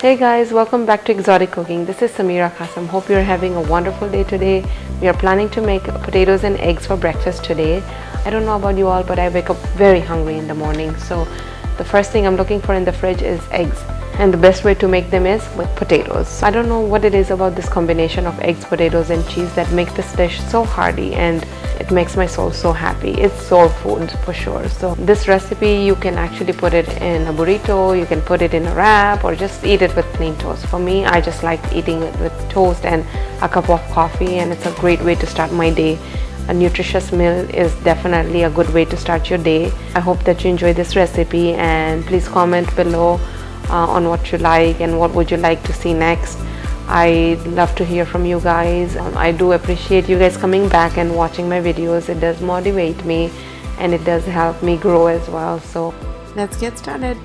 Hey guys, welcome back to Exotic Cooking. This is Samira Kasam. Hope you're having a wonderful day today. We are planning to make potatoes and eggs for breakfast today. I don't know about you all, but I wake up very hungry in the morning. So the first thing I'm looking for in the fridge is eggs. And the best way to make them is with potatoes. I don't know what it is about this combination of eggs, potatoes and cheese that make this dish so hearty, and it makes my soul so happy. It's soul food for sure. So this recipe, you can actually put it in a burrito, you can put it in a wrap, or just eat it with plain toast. For me, I just like eating it with toast and a cup of coffee, and it's a great way to start my day. A nutritious meal is definitely a good way to start your day. I hope that you enjoy this recipe, and please comment below on what you like and what would you like to see next. I love to hear from you guys. I do appreciate you guys coming back and watching my videos. It does motivate me and it does help me grow as well. So let's get started.